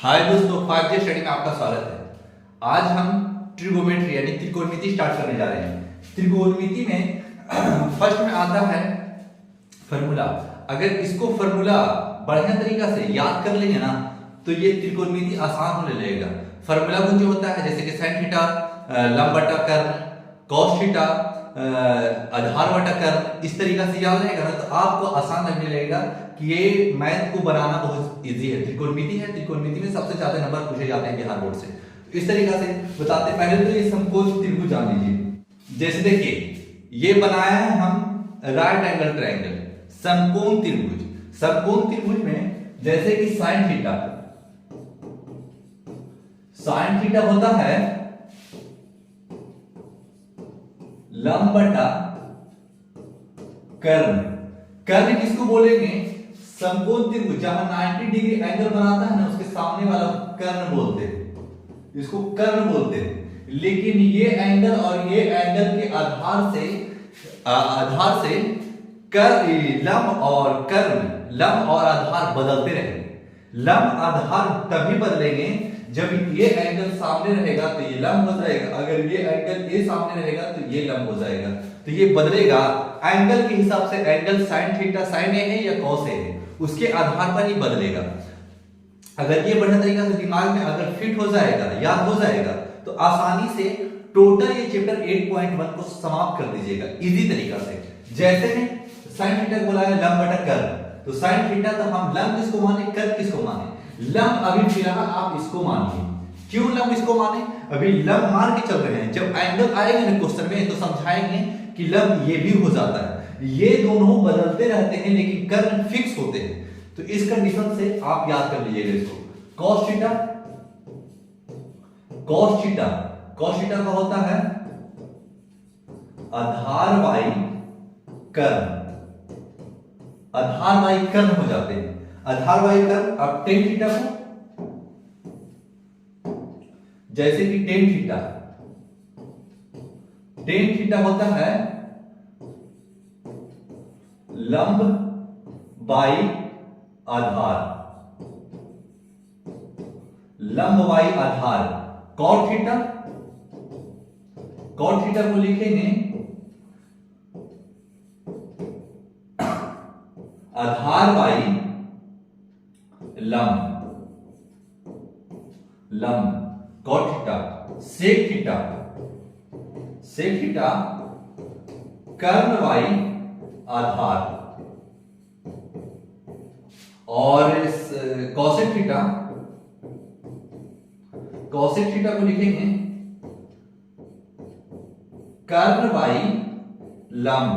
हाय दोस्तों, 5G study में आपका स्वागत है। आज हम ट्रिगोमेट्री यानी त्रिकोणमिति स्टार्ट करने जा रहे हैं। त्रिकोणमिति में फर्स्ट में आता है फॉर्मूला। अगर इसको फॉर्मूला बढ़िया तरीका से याद कर लेंगे ना तो ये त्रिकोणमिति आसान होने लगेगा। फॉर्मूला कुछ जो होता है जैसे कि sin थीटा लंब बटा कर्ण, cos थीटा आधार बटा कर्ण, इस तरीका से याद रहेगा ना तो आपको आसान लगने लगेगा कि ये मैथ को बनाना बहुत इजी है। त्रिकोणमिति है, त्रिकोणमिति में सबसे ज्यादा नंबर पूछे जाते हैं बिहार बोर्ड से। तो इस तरीका से बताते हैं। पहले तो ये समकोण त्रिभुज जान लीजिए। जैसे देखिए ये बनाया है हम राइट एंगल ट्रायंगल, समकोण त्रिभुज। समकोण त्रिभुज में जैसे कि sin थीटा होता है लंब बटा कर्ण। कर्ण किसको बोलेंगे? समकोण त्रिभुज जहां 90 डिग्री एंगल बनाता है ना उसके सामने वाला कर्ण बोलते हैं, इसको कर्ण बोलते हैं। लेकिन ये एंगल और ये एंगल के आधार से लंब और कर्ण, लंब और आधार बदलते रहेंगे। लंब आधार तभी बदलेंगे जब ये एंगल सामने रहेगा तो ये लंब हो जाएगा, अगर ये एंगल ये सामने रहेगा तो ये लंब हो जाएगा। तो ये बदलेगा एंगल के हिसाब से। एंगल sin थीटा sin ए है या cos ए है उसके आधार पर ही बदलेगा। अगर ये बढ़िया तरीका से दिमाग में अगर फिट हो जाएगा, याद हो जाएगा तो आसानी से टोटल ये चैप्टर 8.1 को समाप्त कर दीजिएगा इजी तरीका से। जैसे में sin थीटा को बोला है लंब बटा कर्ण, तो sin थीटा तो हम लंब किसको माने, कर्ण किसको माने? लंब अभी फिलहाल आप इसको मानिए। क्यों लंब इसको माने? अभी लंब मान के चल रहे हैं। जब एंगल आएगा ना क्वेश्चन में तो समझाएंगे कि लंब ये भी हो जाता है। ये दोनों बदलते रहते हैं लेकिन कर्ण फिक्स होते हैं। तो इस कंडीशन से आप याद कर लीजिएगा इसको। cos थीटा का होता है आधार बाई कर्ण। आधार बाई कर्ण हो जाते हैं। आधार बाई कर्ण। अब tan थीटा को जैसे कि tan थीटा होता है लंब बाई आधार, लंब बाई आधार। cot थीटा को लिखेंगे आधार बाई लंब, cot थीटा। sec थीटा कर्ण बाई आधार। और cosec थीटा को लिखेंगे कर्ण बाई लंब।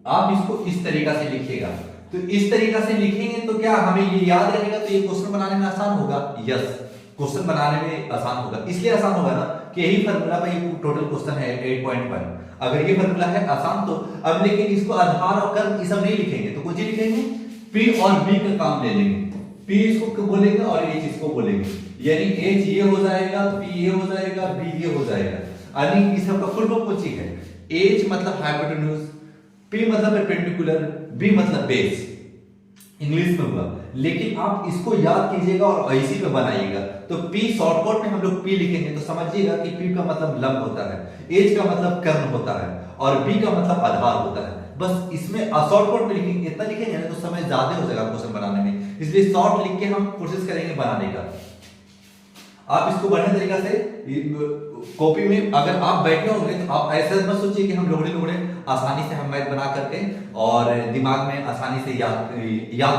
आप इसको इस तरीका से लिखिएगा। तो इस तरीका से लिखेंगे तो क्या हमें ये याद रहेगा? तो ये क्वेश्चन बनाने में आसान होगा। यस, क्वेश्चन बनाने में आसान होगा। इसलिए आसान होगा ना कि यही फार्मूला पर ये टोटल क्वेश्चन है 8.1। अगर ये फार्मूला है आसान तो अब लेकिन इसको आधार और कर्ण ये सब नहीं लिखेंगे तो कुछ ही लिखेंगे P और B का काम ले लेंगे। P इसको बोलेंगे और H इसको बोलेंगे, यानी H ये हो जाएगा, P ये हो जाएगा, B ये हो जाएगा। यानी इस सब का फुल फॉर्म कुछ ही है। H मतलब हाइपोटेन्यूज, P मतलब परपेंडिकुलर, B मतलब बेस, इंग्लिश में हुआ। लेकिन आप इसको याद कीजिएगा और ऐसी पे बनाइएगा। तो P शॉर्टकट में हम लोग P लिखेंगे तो समझिएगा कि P का मतलब लंब होता है, H का मतलब कर्ण होता है और B का मतलब आधार होता है। बस इसमें शॉर्टकट में लिखेंगे, इतना लिखेंगे ना तो समय ज्यादा हो जाएगा क्वेश्चन बनाने में। इसलिए शॉर्ट लिख के हम कोशिश करेंगे बनाने का। आप इसको बढ़िया तरीका से कॉपी में अगर आप बैठे होंगे तो आप ऐसा मत सोचिए कि हम लोगड़े आसानी से हम मैथ बना करके और दिमाग में आसानी से याद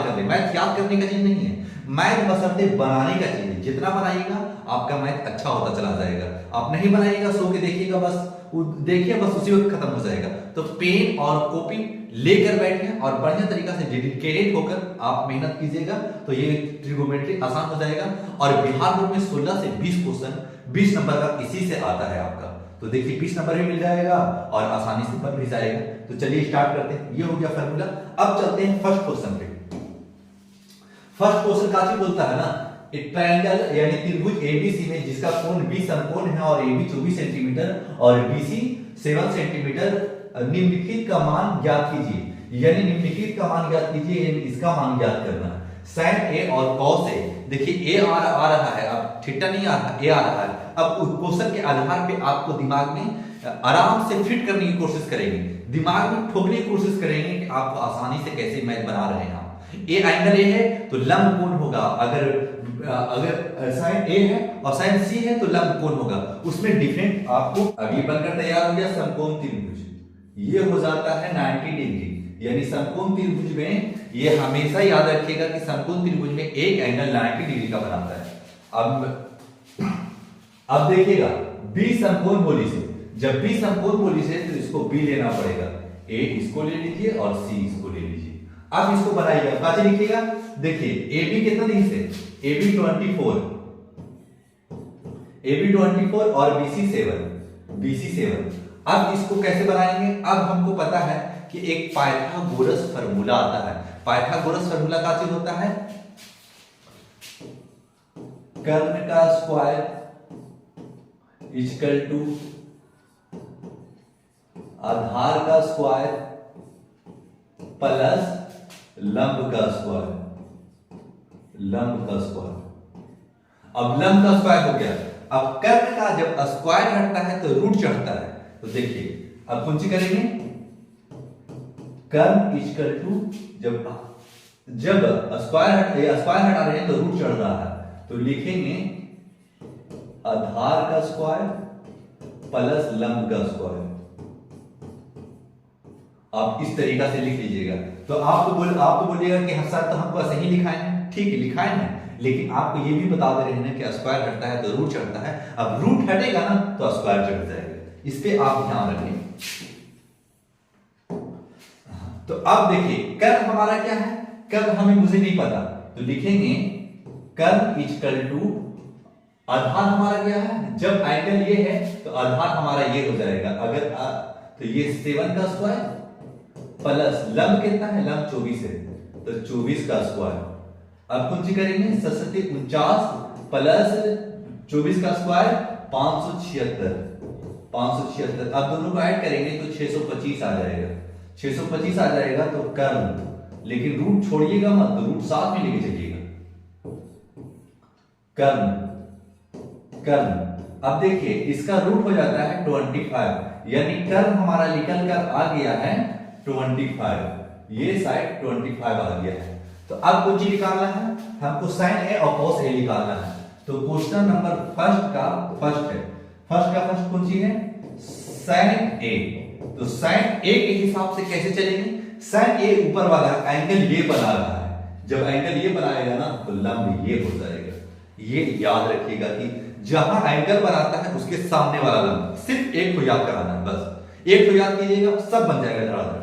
कर ले। मैथ याद करने का चीज नहीं है, मैथ बशर्ते बनाने का चीज है। जितना बनाइएगा आपका मैथ अच्छा होता चला जाएगा। आप नहीं बनाइएगा, सो के देखिएगा, बस देखिए बस उसी वक्त खत्म हो जाएगा। तो पेन और कॉपी लेकर बैठिए और बढ़िया तरीका से डेडिकेटेड होकर आप मेहनत कीजिएगा तो ये ट्रिगोमेट्री आसान हो जाएगा। और बिहार बोर्ड में 16 से 20 क्वेश्चन 20 नंबर का इसी से आता है आपका। तो देखिए 20 नंबर भी मिल जाएगा और आसानी से बन भी जाएगा। तो चलिए स्टार्ट करते हैं। ये हो गया फार्मूला। अब चलते हैं फर्स्ट क्वेश्चन पे। फर्स्ट क्वेश्चन का बोलता है ना एक ट्रायंगल यानी त्रिभुज एबीसी में जिसका कोण बी समकोण है और एबी 24 सेंटीमीटर और बीसी 7 सेंटीमीटर, निम्नलिखित का मान ज्ञात कीजिए। यानी निम्नलिखित का मान ज्ञात कीजिए, इसका मान ज्ञात करना है। साइन ए और कॉस ए, देखिए ए आ रहा है, अब थीटा नहीं आ रहा, ए आ रहा है। अब उस क्वेश्चन के आधार पे आपको दिमाग में आराम से फिट करने की कोशिश करेंगे, दिमाग में ठोकने की कोशिश करेंगे कि आप आसानी से कैसे मैच बना रहे हैं। ए एंगल ए है तो लंब कोण होगा, अगर साइन ए है और साइन सी है तो लंब कोण होगा, उसमें डिफरेंट आपको अभी बनकर तैयार हो गया समकोण त्रिभुज, ये हो जाता है 90 डिग्री। यानी समकोण त्रिभुज में ये हमेशा याद रखिएगा कि समकोण त्रिभुज में एक एंगल 90 डिग्री का बनाता है। अब देखिएगा बी समकोण बोली से, जब बी समकोण बोली से तो इसको बी लेना पड़ेगा, ए इसको ले लीजिए और सी इसको ले लीजिए। अब इसको बनाइए, कैसे लिखिएगा, देखिए ए बी कितना डिग्री से, ए बी 24 और बी सी 7। अब इसको कैसे बनाएंगे, अब हमको पता है कि एक पाइथागोरस फार्मूला आता है। पाइथागोरस फार्मूला क्या चीज होता है, कर्ण का स्क्वायर इक्वल टू आधार का स्क्वायर प्लस लंब का स्क्वायर, लंब का स्क्वायर। अब लंब का स्क्वायर हो गया, अब कर्ण का जब स्क्वायर हटता है तो रूट चढ़ता है, तो देखिए अब कौन सी करेंगे, कर्ण इक्वल टू जब स्क्वायर हटा रहे हैं तो रूट चढ़ रहा है, तो लिखेंगे आधार का स्क्वायर प्लस लंब का स्क्वायर। आप इस तरीका से लिख लीजिएगा। तो आप तो बोलिएगा कि सर तो हमको ऐसे ही लिखाए हैं, ठीक है लिखाए हैं, लेकिन आपको ये भी बता दे रहे हैं कि स्क्वायर हटता है तो रूट चढ़ता है। अब रूट हटेगा ना तो स्क्वायर चढ़ जाएगा, इस पे आप ध्यान रखें। तो अब देखिए कर्व हमारा क्या है, कर्व मुझे नहीं पता, तो लिखेंगे कर्व इक्वल टू आधार हमारा क्या है, जब एंगल ये है तो आधार हमारा ये हो जाएगा, अगर तो ये 7 का स्क्वायर प्लस लंब कितना है, लंब 24 है तो 24 का स्क्वायर। अब कौन सी करेंगे, 49 प्लस 24 का स्क्वायर 576। अब दोनों को ऐड करेंगे तो 625 आ जाएगा, 625 आ जाएगा तो कर्ण, लेकिन रूट छोड़िएगा मत, तो रूट साथ में लेके चलिएगा, कर्ण। अब देखिए इसका रूट हो जाता है 25, यानी कर्ण हमारा निकल कर आ गया है 25, ये साइड 25 आ गया है। तो अब कुछ निकालना है हमको, साइन ए और कॉस ए निकालना है। तो क्वेश्चन नंबर फर्स्ट का फर्स्ट कौन सी है, साइन ए। तो साइन ए के हिसाब से कैसे चलेंगे, साइन ए ऊपर वाला एंगल ये बना रहा है, जब एंगल ये बनाएगा ना तो लंब ये हो जाएगा। ये याद रखिएगा कि जहां एंगल बनाता है उसके सामने वाला लंब, सिर्फ एक को याद कराना है, बस एक को याद कीजिएगा सब बन जाएगा धड़ाधड़।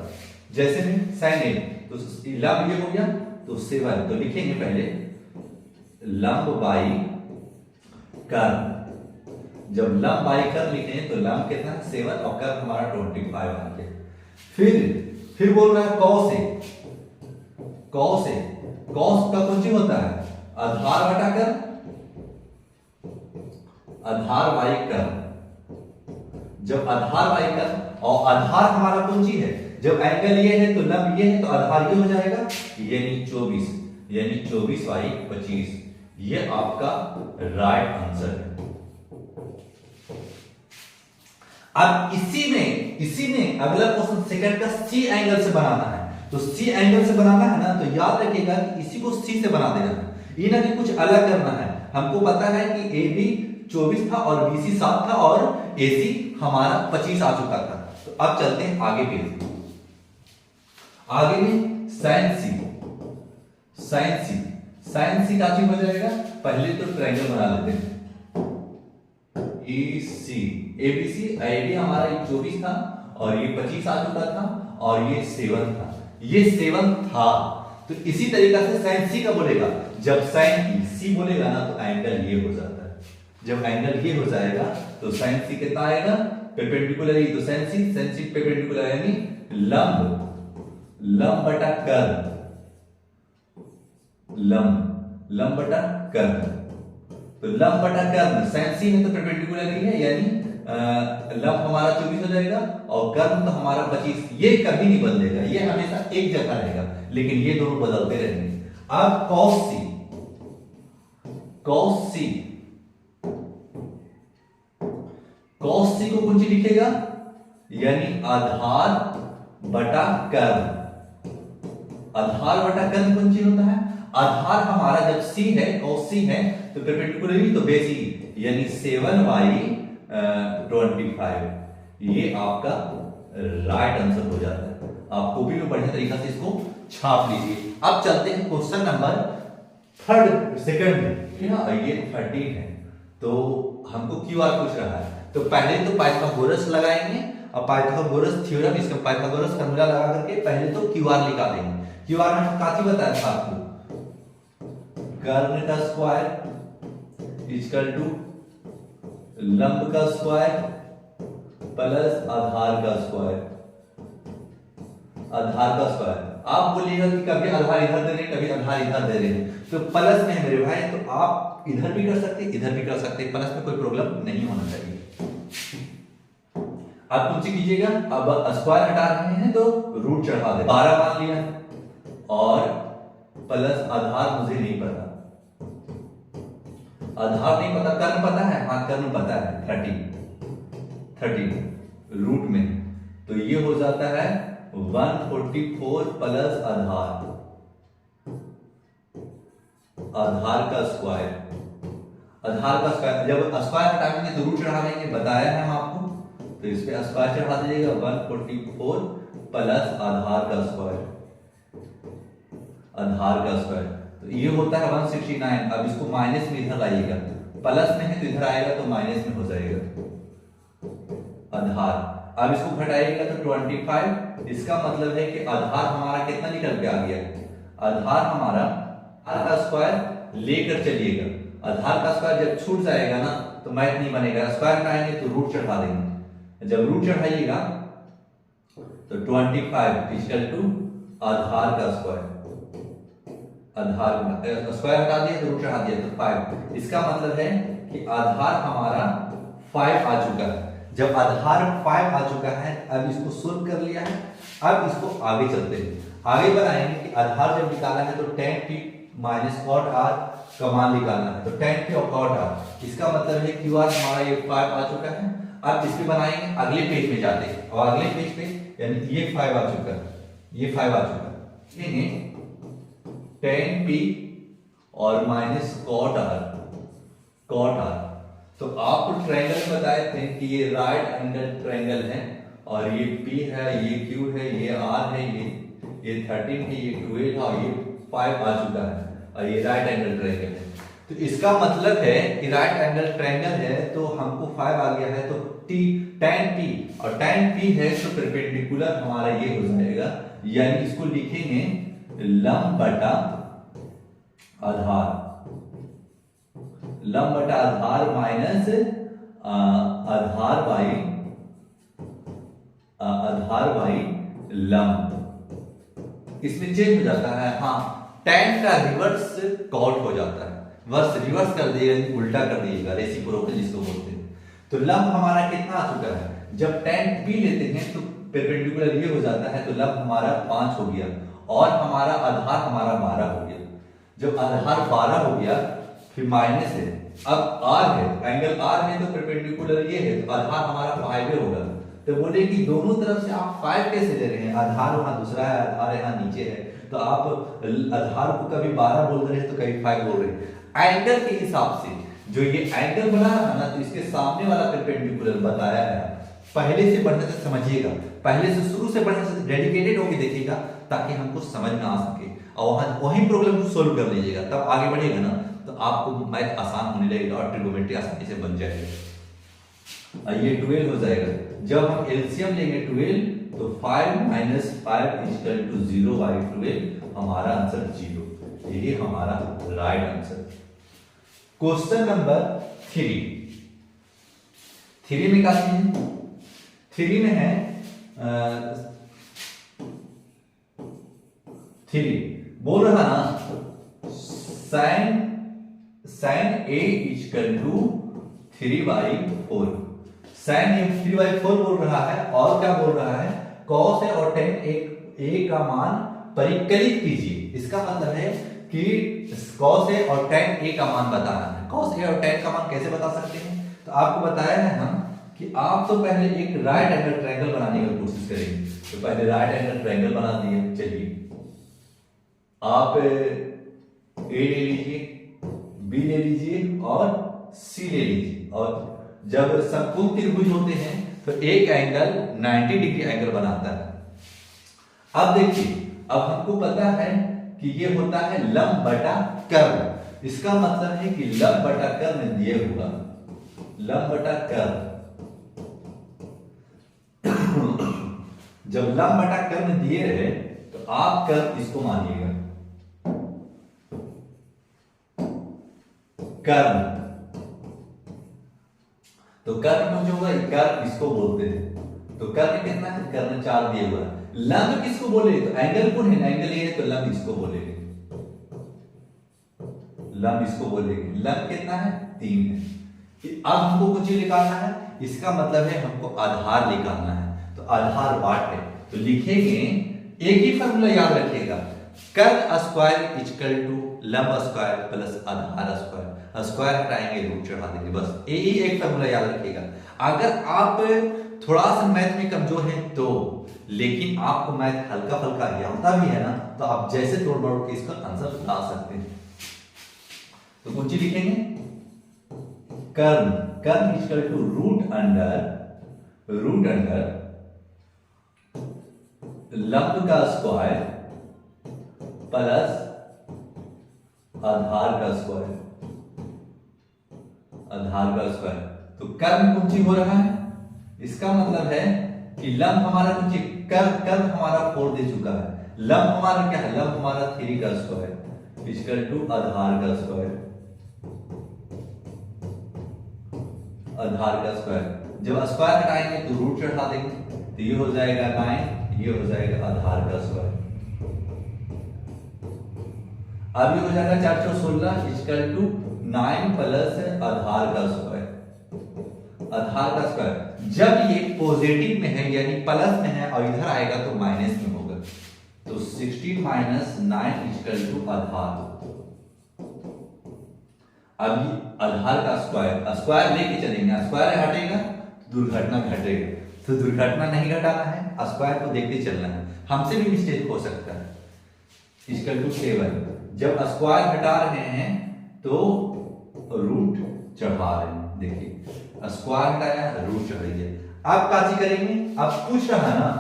जैसे में साइन ए तो लंब ये हो गया तो 7, तो लिखेंगे पहले लंब बाई कर्व। जब लंब बाई कर्व लिखें तो लंब कितना है 7 और कर्व हमारा 25 आ गया। फिर बोल रहा है कॉस ए। कॉस का कौन सी होता है, आधार बटा कर्व, आधार बाई कर्व। जब आधार बाई कर्व, और आधार हमारा कौन सी है, जब एंगल ये है तो लंब ये है तो आधार ये हो जाएगा, यानी 24 बाई 25। ये आपका राइट आंसर है। अब इसी में अगला क्वेश्चन सेकंड का सी एंगल से बनाना है। तो सी एंगल से बनाना है ना, तो याद रखिएगा कि इसी को सी से बना देना है, ये ना कि कुछ अलग करना है। हमको पता है कि ए बी 24 था और बी सी 7 था और ए सी हमारा 25 आ चुका था। तो अब चलते हैं आगे पेज, आगे में साइन सी का चीज हो जाएगा। पहले तो ट्रायंगल बना लेते हैं, ABC AB हमारा 24 था और ये 25 आ चुका था और ये 7 था, ये 7 था। तो इसी तरीका से साइन सी का बोलेगा, जब साइन सी बोलेगा ना तो एंगल ये हो जाता है, जब एंगल ये हो जाएगा तो साइन सी कितना आएगा, परपेंडिकुलर, तो साइन सी परपेंडिकुलर यानी लंब बटा कर्व, लंब बटा कर्व। तो लंब बटा कर्व, साइन सी है तो परपेंडिकुलर ही है, यानी लंब हमारा 24 हो जाएगा और कर्व तो हमारा 25। ये कभी नहीं बदलेगा, ये हमेशा एक जगह रहेगा, लेकिन ये दोनों बदलते रहेंगे। अब cos c, cos c को कुछ लिखेगा, यानी आधार बटा कर्म। आधार बटा कर्म कौन सी होता है? आधार हमारा जब c है, cos c है, तो परपेंडिकुलरली तो बेस e, यानी 7y/25। ये आपका राइट आंसर हो जाता है। आप कॉपी में बढ़िया तरीका से इसको छाप लीजिए। अब चलते हैं क्वेश्चन नंबर सेकंड में। ये 13 है, तो हमको क्यूआर पूछ रहा है। तो पहले तो पाइथागोरस लगाएंगे, और पाइथागोरस थ्योरम, इसका पाइथागोरस फार्मूला लगा करके पहले तो क्यूआर निकालेंगे। क्यूआर में काफी बताया था आपको, कर्ण का स्क्वायर इक्वल टू लंब का स्क्वायर प्लस आधार का स्क्वायर। आधार का स्क्वायर आप बोलिएगा कि कभी आधार इधर दे रहे हैं, कभी आधार इधर दे रहे हैं, तो प्लस में मेरे भाई, तो आप इधर भी कर सकते, इधर भी कर सकते, प्लस में कोई प्रॉब्लम नहीं होना चाहिए। आप कुछ कीजिएगा, अब स्क्वायर हटा रहे हैं तो रूट चढ़ा दे, 12 मान लिया, और प्लस आधार मुझे नहीं पता, आधार नहीं पता, कर्ण पता है, हाँ कर्ण पता है 30 रूट में, तो ये हो जाता है 144 प्लस आधार का स्क्वायर। आधार का स्क्वायर, जब स्क्वायर हटाएंगे तो रूट चढ़ा देंगे, बताया है हम आपको, तो इस पे स्क्वायर चढ़ा दीजिएगा, 144 प्लस आधार का स्क्वायर। आधार का स्क्वायर तो ये होता है 169। अब इसको माइनस में इधर लाइएगा, प्लस में है तो इधर आएगा तो माइनस में हो जाएगा आधार। अब इसको घटाइएगा तो 25। इसका मतलब है कि आधार हमारा कितना निकल के आ गया? आधार हमारा आधार का स्क्वायर लेकर चलिएगा, आधार का स्क्वायर जब छूट जाएगा ना तो मैथ नहीं बनेगा, स्क्वायर हटाएंगे तो रूट चढ़ा देंगे। जब रूट चढ़ाइएगा तो 25 इक्वल टू आधार का स्क्वायर। आधार स्क्वायर हटा दिया तो रूट चढ़ा दिया तो 5। इसका मतलब है कि आधार हमारा 5 आ चुका है। जब आधार 5 आ चुका है, अब इसको सोल्व कर लिया है, अब इसको आगे चलते हैं, आगे बनाएंगे कि आधार जब निकाला है तो tan p minus cot r का मान निकालना है, तो tan p और cot r, इसका मतलब है qr हमारा ये 5 आ चुका है। अब इसमें बनाएंगे, अगले पेज में जाते हैं, और अगले पेज पे यानी ये 5 आ चुका है, ये 5 आ चुका है, tan p और माइनस cot r। तो आपको ट्रायंगल बताए थे कि ये राइट एंगल ट्रायंगल है, और ये p है, ये q है, ये r है, ये 13 है, ये 12 है, और ये 5 आ चुका है, और ये राइट एंगल ट्रायंगल है। तो इसका मतलब है कि राइट एंगल ट्रायंगल है तो हमको 5 आ गया है, तो tan p, और tan p है तो परपेंडिकुलर हमारा ये हो जाएगा, यानी इसको लिखेंगे लंब बटा आधार, लंब बटा आधार माइनस आधार बाई लंब। इसमें चेंज हो जाता है, हाँ tan का रिवर्स cot हो जाता है, रिवर्स कर दिएगा, उल्टा कर दिएगा, रेसिप्रोकल जिसको बोलते हैं। तो लंब हमारा कितना आ चुका है? जब tan p लेते हैं तो परपेंडिकुलर ये हो जाता है, तो लंब हमारा 5 हो गया, और हमारा आधार हमारा 12 हो गया। जब आधार 12 हो गया, फिर माइनस है, अब r है, एंगल r है तो परपेंडिकुलर ये है, तो आधार हमारा 5 होगा। तो बोले कि दोनों तरफ से आप 5 कैसे ले रहे हैं? आधार वहां दूसरा है, आधार यहाँ नीचे है, तो आप आधार को कभी 12 बोल रहे हैं तो कभी 5 बोल रहे हैं। एंगल के हिसाब से जो ये एंगल बना है ना, तो इसके सामने वाला परपेंडिकुलर बताया है। पहले से बढ़ने से समझिएगा, पहले से शुरू से बढ़ने से डेडिकेटेड होकर देखिएगा, ताकि हमको समझ में आ सके, और वही प्रॉब्लम को सोल्व कर लीजिएगा, तब आगे बढ़ेगा ना तो आपको मैथ आसान होने लगेगा और ट्रिग्नोमेट्री आसानी से बन जाएगा। ये 12 हो जाएगा। जब हम एलसीएम लेंगे 12, तो 5 माइनस 5 इक्वल टू 0/12, हमारा आंसर 0। यही हमारा राइट आंसर। क्वेश्चन नंबर 3 में क्या है? 3 में है 3 बोल रहा ना, sin a equal to 3/4। sin a 3/4 बोल रहा है, और क्या बोल रहा है? cos है और tan a का मान परिकलित कीजिए। इसका मतलब है कि cos a और tan a का मान बताना है। cos a और tan का मान कैसे बता सकते हैं? तो आपको बताया है हम कि आप तो पहले एक राइट एंगल ट्रायंगल बनाने की कोशिश करेंगे। तो पहले राइट एंगल ट्रायंगल बना दिए। चलिए आप ए ले लीजिए, बी ले लीजिए और सी ले लीजिए, और जब समकोण त्रिभुज होते हैं तो एक एंगल 90 डिग्री एंगल बनाता है। अब देखिए, अब हमको पता है कि ये होता है लंब बटा कर्ण। इसका मतलब है कि लंब बटा कर्ण दिए हुआ, लंब बटा कर्ण जब लंब बटा कर्ण दिए रहे तो आप कर्ण इसको मानिएगा कर्ण। तो कर्ण में जो होगा कर्ण इसको बोलते हैं। तो कर्ण कितना है? कर्ण 4 दिए हुआ है। लंब किसको बोले? तो एंगल कौन है? एंगल ये है, तो लंब इसको बोलेंगे, लंब इसको बोलेंगे। लंब कितना है? 3 है। अब हमको कुछ निकालना है, इसका मतलब है हमको आधार निकालना है। तो आधार वाट है, तो लिखेंगे एक ही फॉर्मूला याद रखिएगा, कर्ण स्क्वायर इक्वल टू लंब स्क्वायर प्लस आधार स्क्वायर। स्क्वायर हटाएंगे रूट चढ़ा देंगे, बस यही एक फॉर्मूला याद रखिएगा। अगर आप थोड़ा सा मैथ में कमजोर हैं तो, लेकिन आपको मैथ हल्का फुल्का आता भी है ना, तो आप जैसे तोड़ मरोड़ के इसका आंसर ला सकते हैं। तो कौन सी लिखेंगे? कर्ण, कर्ण इक्वल टू रूट अंडर लंब का स्क्वायर प्लस आधार का स्क्वायर, आधार का स्क्वायर। तो कर्ण कौन सी हो रहा है? इसका मतलब है कि लंब हमारा कौन सी? कर्ण हमारा 4 दे चुका है। लंब हमारा क्या है? लंब हमारा 3 का स्क्वायर इक्वल टू आधार का स्क्वायर, आधार का स्क्वायर। जब स्क्वायर हटाएंगे तो रूट चढ़ा देंगे, तो ये हो जाएगा 9, ये हो जाएगा आधार का स्क्वायर। अब ये हो जाएगा 4 4 16 इक्वल टू 9 प्लस आधार का स्क्वायर, आधार का स्क्वायर। जब ये पॉजिटिव में है यानी प्लस में है और इधर आएगा तो माइनस में होगा, तो 16 माइनस 9 इक्वल टू आधार। अब ये आधार का स्क्वायर, स्क्वायर लेके चलेंगे, स्क्वायर हटेगा तो दुर्घटना घटेगा, तो दुर्घटना नहीं घटाना है, स्क्वायर को देखते चलना है। हमसे भी मिस्टेक हो सकता है। इक्वल टू 7, जब स्क्वायर हटा रहे हैं तो रूट चढ़ा रहे हैं। देखिए स्क्वायर हटाया, रूट चढ़ गया। अब काची करेंगे? अब पूछ रहा है ना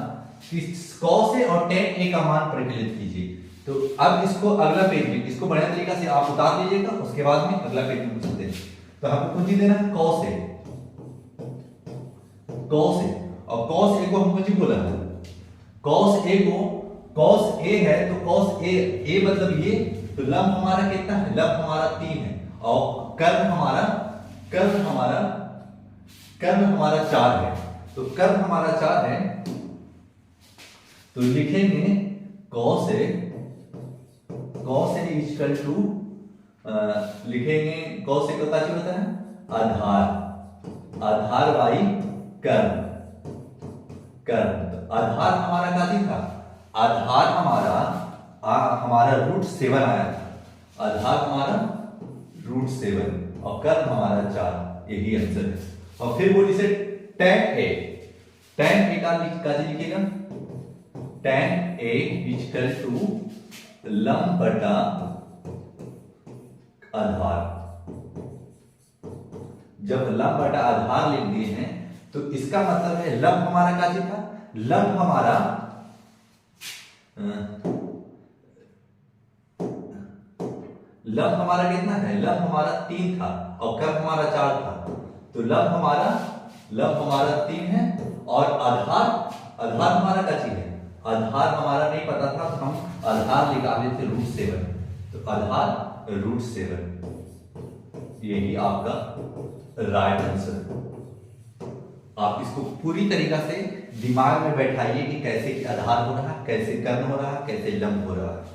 कि cos a और tan a का मान परिकलित कीजिए। तो अब इसको अगला पेज में, इसको बढ़िया तरीका से आप उतार लीजिएगा, उसके बाद में अगला पेज में पूछ सकते हैं। तो हमको कुछ देना है cos a, cos a, और cos a को हम कुछ बोला है, cos a को, cos a है तो cos a मतलब ये, तो लंब हमारा कितना है? लंब हमारा 3 है, और कर्ण हमारा 4 है। तो कर्ण हमारा 4 है, तो लिखेंगे cos a इक्वल टू, लिखेंगे cos a को क्या होता है? आधार बाई कर्ण। तो आधार हमारा क्या था? आधार हमारा √7 आया था, आधार हमारा √7 और कर्ण हमारा 4, यही आंसर है। और फिर बोली से tan a का लिखिएगा, tan a इक्वल टू लंब बटा आधार। जब लंब बटा आधार लिख दिए हैं तो इसका मतलब है लंब हमारा क्या था? लंब हमारा कितना है? लंब हमारा 3 था और कर्ण हमारा 4 था, तो लंब हमारा 3 है, और आधार हमारा क्या चीज है? आधार हमारा नहीं पता था, तो हम आधार निकाले थे √7, तो आधार √7, यही आपका राइट आंसर। आप इसको पूरी तरीका से दिमाग में बैठाइए कि कैसे आधार हो रहा है, कैसे कर्ण हो रहा है, कैसे लंब हो रहा है।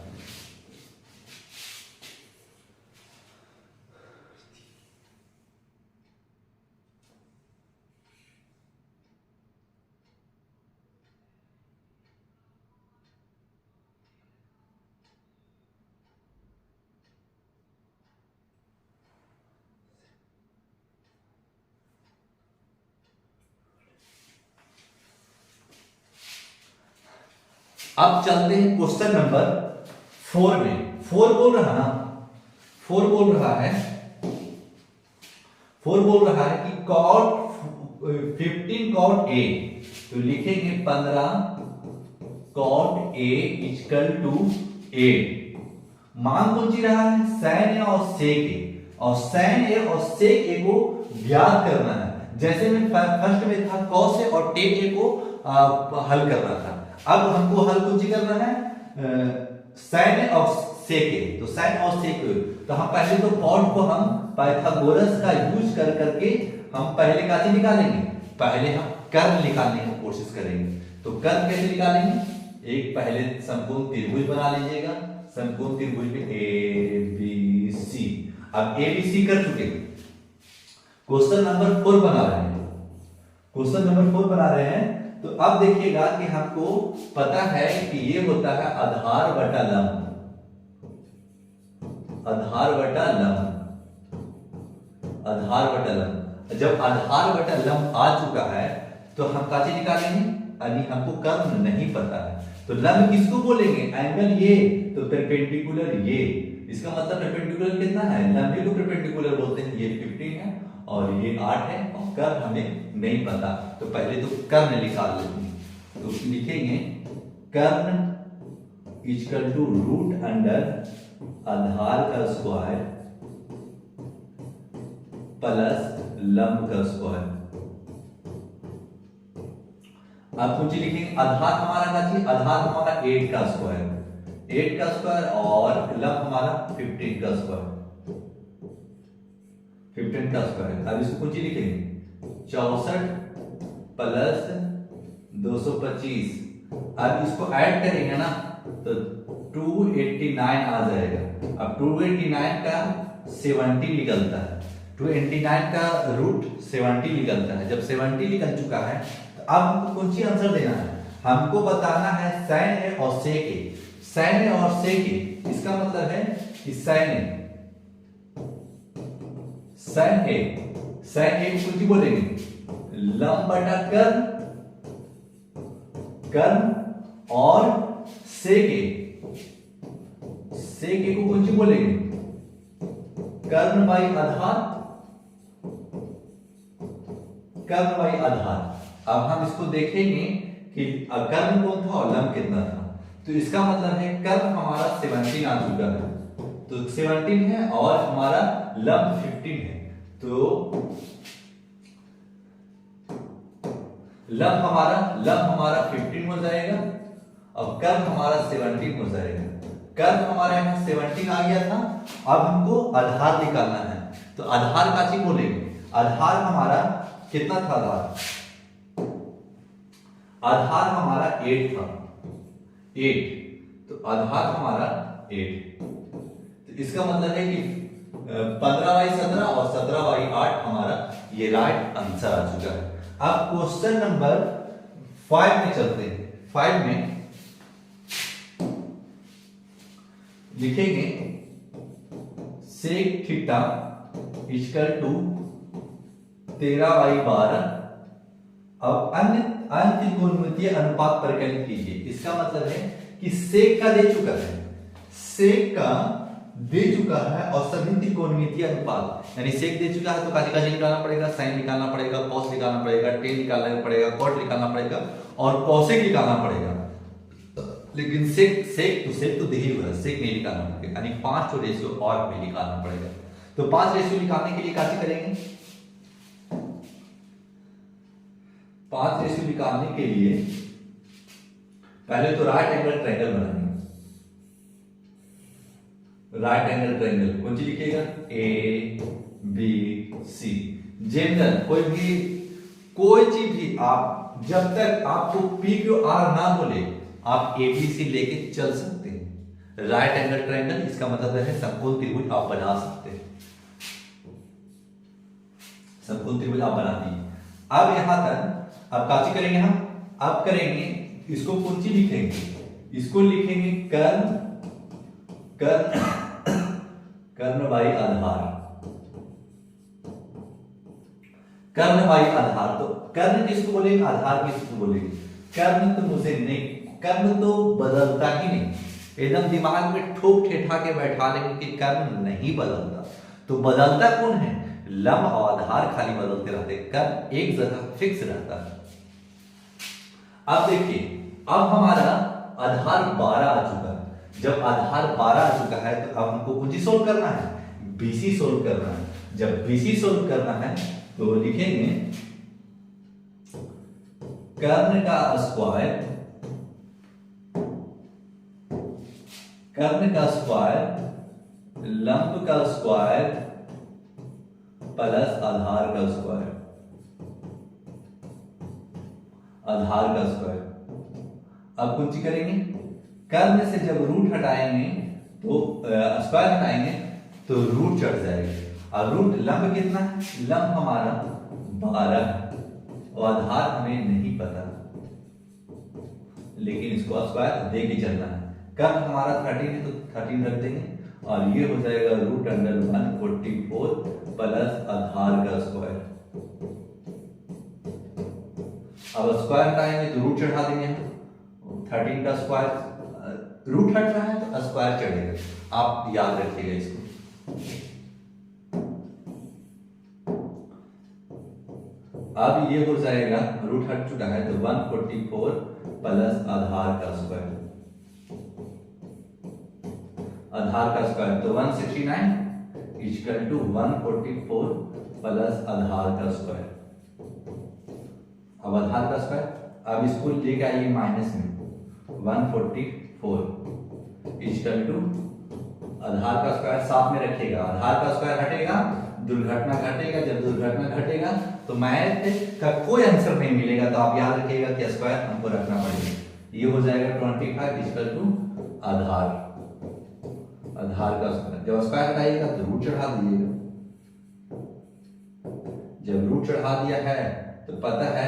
अब चलते हैं क्वेश्चन नंबर 4 में। 4 बोल रहा ना, 4 बोल रहा है, 4 बोल रहा है कि cot 15 cot a, तो लिखेंगे 15 cot a इक्वल टू 8। मान कौन सी रहा है, sin a और sec a, और sin a और sec a को ज्ञात करना है। जैसे में फर्स्ट में था cos a और tan a को हल करना था, अब हमको हल कौन सी करना है, sin a और sec a। तो sin और sec a, तो हम पहले तो cot को हम पाइथागोरस का यूज कर करके हम पहले का चीज निकालेंगे, पहले हम कर्व निकालने की कोशिश करेंगे। तो कर्व कैसे निकालेंगे, एक पहले समकोण त्रिभुज बना लीजिएगा, समकोण त्रिभुज में ए बी सी। अब ए बी सी कर चुके, क्वेश्चन नंबर 4 बना रहे हैं, क्वेश्चन नंबर 4 बना रहे हैं। तो अब देखिएगा कि हमको पता है कि ये होता है आधार बटा लंब, आधार बटा लंब, आधार बटा लंब। जब आधार बटा लंब आ चुका है तो हम का चीज निकालेंगे, यानी हमको कर्व नहीं पता है। तो लंब किसको बोलेंगे, एंगल ये, तो परपेंडिकुलर ये, इसका मतलब परपेंडिकुलर कितना है, लंबी को परपेंडिकुलर बोलते हैं। ये 15 है और ये 8 है, और कर्व हमें नहीं पता, तो पहले तो कर्व निकाल लेते हैं। तो लिखेंगे कर्व इक्वल टू रूट अंडर आधार का स्क्वायर प्लस लंब का स्क्वायर। अब कुछ लिखेंगे, आधार हमारा क्या चाहिए, आधार हमारा 8 का स्क्वायर, 8 का स्क्वायर, और लंब हमारा 15 का स्क्वायर, 15 का स्क्वायर। अब इसको कुछ लिखेंगे 64 प्लस 225। अब इसको ऐड करेंगे ना तो 289 आ जाएगा। अब 289 का 70 निकलता है, 289 का रूट 70 निकलता है। जब 70 निकल चुका है तो अब हमको कौन सी आंसर देना है, हमको बताना है sin a और sec a। sin a और sec a, इसका मतलब है कि sin a को कुछ बोलेंगे लंब बटा कर्व, और sec a को कौन सी बोलेंगे कर्व बाई आधार, कर्व बाई आधार। अब हम इसको देखेंगे कि कर्व कौन था और लंब कितना था। तो इसका मतलब है कर्व हमारा 17 आ चुका है, तो 17 है, और हमारा लंब 15 है। तो लंब हमारा 15 हो जाएगा और कर्व हमारा 17 हो जाएगा। कर्व हमारा यहाँ 17 आ गया था, अब हमको आधार निकालना है। तो आधार का चीज बोलेंगे, आधार हमारा कितना था, आधार हमारा 8 था, 8, तो आधार हमारा 8। तो इसका मतलब है कि 15/17 और 17/8 हमारा ये राइट आंसर आ चुका है। अब क्वेश्चन नंबर 5 में चलते हैं। 5 में लिखेंगे सेक थीटा इक्वल टू 13/12। अब अन्य त्रिकोणमितीय अनुपात परिकलित कीजिए। इसका मतलब है कि सेक का दे चुका है, सेक का दे चुका है, और सभी त्रिकोणमितीय अनुपात, यानी सेक दे चुका है तो काजी निकालना पड़ेगा, साइन निकालना पड़ेगा, कॉस निकालना पड़ेगा, टेन निकालना पड़ेगा, कॉट निकालना पड़ेगा, और कॉसेक निकालना पड़ेगा। लेकिन सेक तो दे ही हुआ, सेक नहीं निकालना पड़ेगा, यानी 5 रेशियो और हमें निकालना पड़ेगा। तो 5 रेशियो निकालने के लिए क्या करेंगे, 5 रेशियो निकालने के लिए पहले तो राइट एंगल ट्रायंगल बनाएंगे। राइट एंगल ट्रायंगल कौन सी लिखिएगा, ए बी सी। जनरल कोई चीज भी आप जब तक आपको पी क्यू आर ना बोले आप ए बी सी लेके चल सकते हैं। राइट एंगल ट्रायंगल इसका मतलब है समकोण त्रिभुज आप बना सकते हैं, समकोण त्रिभुज आप बना दिए। अब यहां तक अब काची करेंगे हम, अब करेंगे इसको कौन सी लिखेंगे, इसको लिखेंगे कर्ण बाई आधार, कर्ण बाई आधार। तो कर्ण किसको बोलेंगे, आधार किसको बोलेंगे, कर्ण तो मुझे नहीं, कर्म तो बदलता ही नहीं। एकदम दिमाग में ठोक ठेठा के बैठा लेंगे कि कर्म नहीं बदलता, तो बदलता कौन है? लम और आधार खाली बदलते रहते, कर्म एक जगह फिक्स रहता है। अब देखिए, अब हमारा आधार 12 आ चुका है। जब आधार 12 आ चुका है तो अब हमको कुछ सोल्व करना है, बीसी सोल्व करना है। जब बीसी सोल्व करना है तो लिखेंगे कर्ण का स्क्वायर, कर्ण का स्क्वायर लंब का स्क्वायर प्लस आधार का स्क्वायर, आधार का स्क्वायर। अब कुछ करेंगे, कर्ण से जब रूट हटाएंगे तो स्क्वायर हटाएंगे तो रूट चढ़ जाएगी। और रूट लंब कितना है? लंब हमारा 12 है और आधार हमें नहीं पता, लेकिन इसको स्क्वायर दे के चलना है। कर्ण हमारा 13 है तो 13 रख देंगे और ये हो जाएगा रूट अंडर 144 प्लस आधार का स्क्वायर। अब स्क्वायर हटाएंगे तो रूट चढ़ा देंगे, 13 का स्क्वायर, रूट हट रहा है तो स्क्वायर चढ़ेगा। आप याद रखिएगा इसको। अब ये हो जाएगा, रूट हट चुका है तो 144 प्लस आधार का स्क्वायर, आधार का स्क्वायर तो 169 इक्वल टू 144 प्लस आधार का स्क्वायर। अब आधार का स्क्वायर, अब इसको लेके आइए माइनस में, 144 इक्वल टू आधार का स्क्वायर साथ में रखिएगा। आधार का स्क्वायर हटेगा, दुर्घटना घटेगा। जब दुर्घटना घटेगा तो मैथ का कोई आंसर नहीं मिलेगा, तो आप याद रखिएगा कि स्क्वायर हमको रखना पड़ेगा। ये हो जाएगा 25 इक्वल टू आधार, आधार का स्क्वायर। जब स्क्वायर हटाइएगा तो रूट चढ़ा दीजिएगा। जब रूट चढ़ा दिया है तो पता है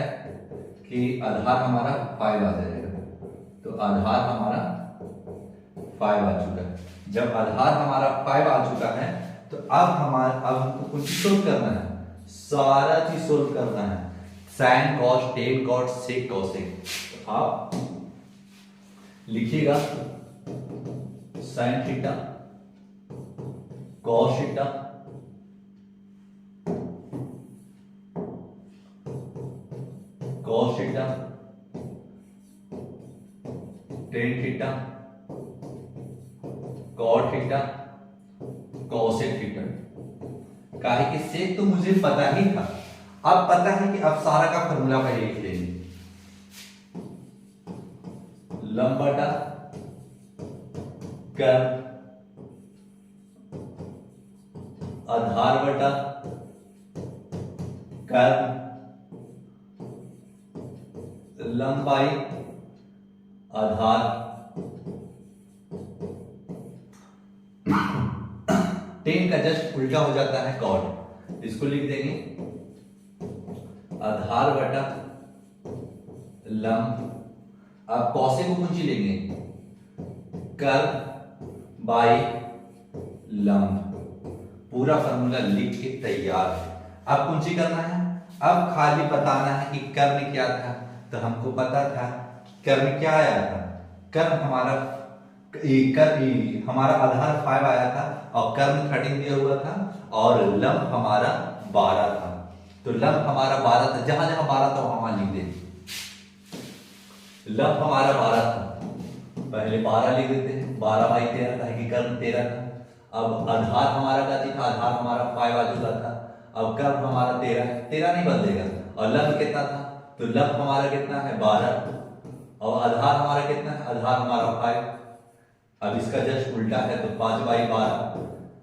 कि आधार हमारा 5 आ जाएगा, तो आधार हमारा 5 आ चुका है। जब आधार हमारा 5 आ चुका है तो अब हमको कुछ सोल्व करना है, सारा चीज सोल्व करना है। Sin cos tan cos sec cosec, तो आप लिखिएगा sin theta cos theta cos theta tan theta cot theta cosec theta. काहे कि सेक तो मुझे पता ही था, अब पता है कि अब सारा का फॉर्मूला पहले लिख लेंगे। लंब बटा कर्व, आधार बटा कर्व, लंबाई आधार, टेन का जस्ट उल्टा हो जाता है कॉट, इसको लिख देंगे आधार बटा लंब। अब कौसे को कुंजी लेंगे, कर्व बाई लंब। पूरा फॉर्मूला लिख के तैयार है। अब कुंजी करना है, अब खाली बताना है कि कर्व क्या था। तो हमको पता था कर्व क्या आया था, कर्व हमारा आधार 5 आया था और कर्व 13 दिया हुआ था और लंब हमारा 12 था। तो लंब हमारा 12 था, जहां जहां 12 था वहां लिख देते। लंब हमारा 12 था, पहले 12 लिख देते हैं, 12/13 था कि कर्व 13 था। अब आधार हमारा क्या था, आधार हमारा 5 आ चुका था। अब कर्व हमारा 13 है, 13 नहीं बदलेगा। और लंब कितना था, तो लंब हमारा कितना है 12 और आधार हमारा कितना है, आधार हमारा 5। अब इसका जस्ट उल्टा है तो 5/12।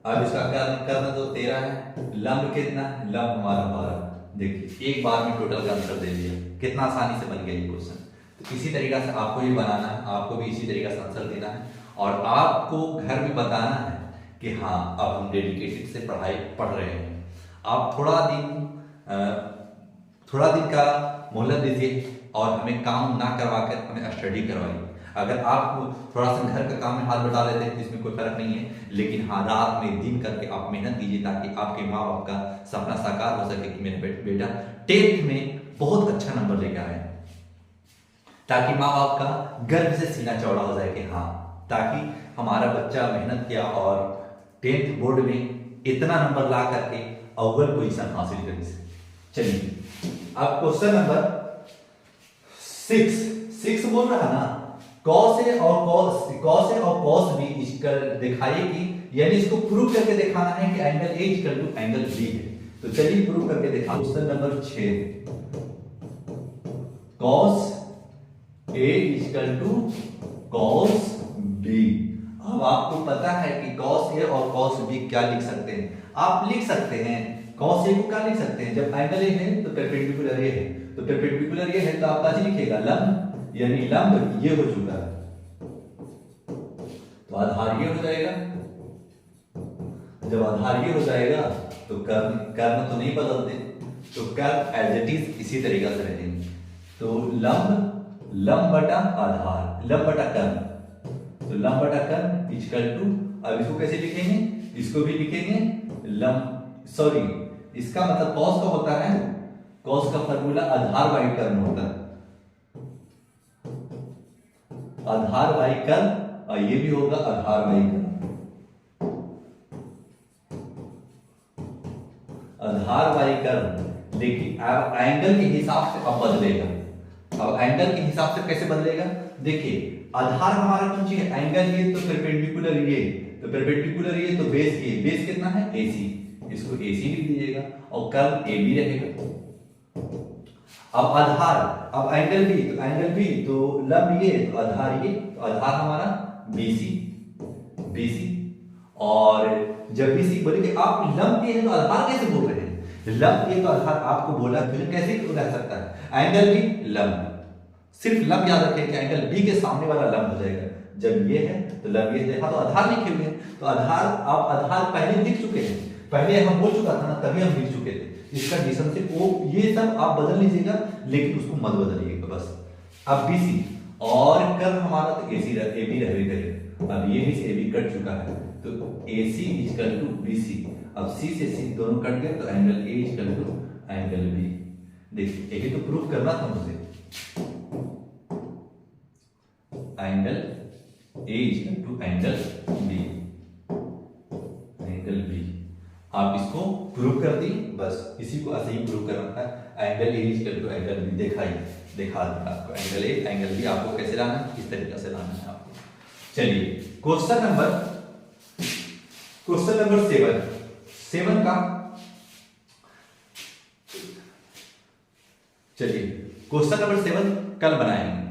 अब इसका कर्व तो 13 है, लंब कितना है, लंब हमारा 12। देखिए एक बार में टोटल का आंसर दे दिया, कितना आसानी से बन गया ये क्वेश्चन। तो इसी तरीका से आपको भी बनाना है, आपको भी इसी तरीका से आंसर देना है और आपको घर में बताना है कि हाँ अब हम डेडिकेटेड से पढ़ाई पढ़ रहे हैं। आप थोड़ा दिन का मोहलत दीजिए और हमें काम ना करवाकर हमें स्टडी करवाइए। अगर आप थोड़ा सा घर का काम में हाथ बटा लेते हैं तो इसमें कोई फर्क नहीं है, लेकिन हाँ रात में दिन करके आप मेहनत कीजिए ताकि आपके माँ बाप का सपना साकार हो सके कि मेरा बेटा 10th में बहुत अच्छा नंबर लेकर आए, ताकि माँ बाप का गर्व से सीना चौड़ा हो जाए कि हाँ, ताकि हमारा बच्चा मेहनत किया और 10th बोर्ड में इतना नंबर ला करके अव्वल पोजीशन हासिल करी। चलिए अब क्वेश्चन नंबर 6 बोल रहा ना, cos A और cos B इक्वल दिखाइए कि, यानी इसको प्रूव करके दिखाना है कि angle A equal to angle B है। तो चलिए प्रूव करके दिखा। Question number 6, cos A equal to cos B। अब आपको पता है कि cos A और cos B क्या लिख सकते हैं? आप लिख सकते हैं cos A को क्या लिख सकते हैं, जब एंगल A है तो परपेंडिकुलर ये है, तो परपेंडिकुलर ये है तो आप क्या लिखिएगा, लंब, यानी लंब ये हो चुका है तो आधार ये हो जाएगा। जब आधार ये हो जाएगा तो कर्म तो नहीं बदलते, तो कर्म एज इट इज इसी तरीका से रहेंगे। तो लंब बटा आधार, लंब बटा कर्म, तो लंब बटा कर्म इक्वल टू, अब इसको कैसे लिखेंगे, इसको भी लिखेंगे लंब, सॉरी इसका मतलब कॉस का होता है, कॉस का फॉर्मूला आधार बाई कर्म होता है, आधार बाई कर्म, और ये भी होगा आधार बाई कर्म, आधार बाई कर्म। लेकिन अब एंगल के हिसाब से अब बदलेगा। अब एंगल के हिसाब से कैसे बदलेगा, देखिए आधार हमारा कौन सी है, एंगल ये तो परपेंडिकुलर ये, तो परपेंडिकुलर ये तो बेस ये, बेस कितना है AC, इसको AC लिख दीजिएगा और कर्व AB रहेगा। अब आधार, अब एंगल भी, तो एंगल भी तो लंब ये तो आधार ये, तो आधार हमारा BC, और जब BC बोलेंगे आप लंब ये है तो आधार कैसे बोल रहे हैं, लंब ये तो आधार आपको बोला, फिर कैसे रह सकता है, एंगल भी लंब, सिर्फ लंब याद रखें कि एंगल B के सामने वाला लंब हो जाएगा, जब ये है तो लंब ये है, तो आधार लिखे हुए हैं, तो आधार आप आधार पहले लिख चुके हैं, पहले हम बोल चुका था ना, तभी हम लिख चुके थे, इस कंडीशन से वो ये सब आप बदल लीजिएगा, लेकिन उसको मत बदलिएगा बस। अब BC और कर्व हमारा तो AC AB रह करेगा, अब ये भी से AB कट चुका है, तो AC इक्वल टू BC, अब C से C दोनों कट गए तो angle A equal to angle B। देखिए यही तो प्रूफ करना था मुझे, angle A equal to angle B, angle B। आप इसको प्रूव कर दी, बस इसी को ऐसे ही प्रूव करना था, angle A equal to angle B दिखा दिया आपको, एंगल A एंगल B आपको कैसे लाना है, किस तरीके से लाना है आपको। चलिए क्वेश्चन नंबर 7 का, चलिए क्वेश्चन नंबर 7 कल बनाएंगे।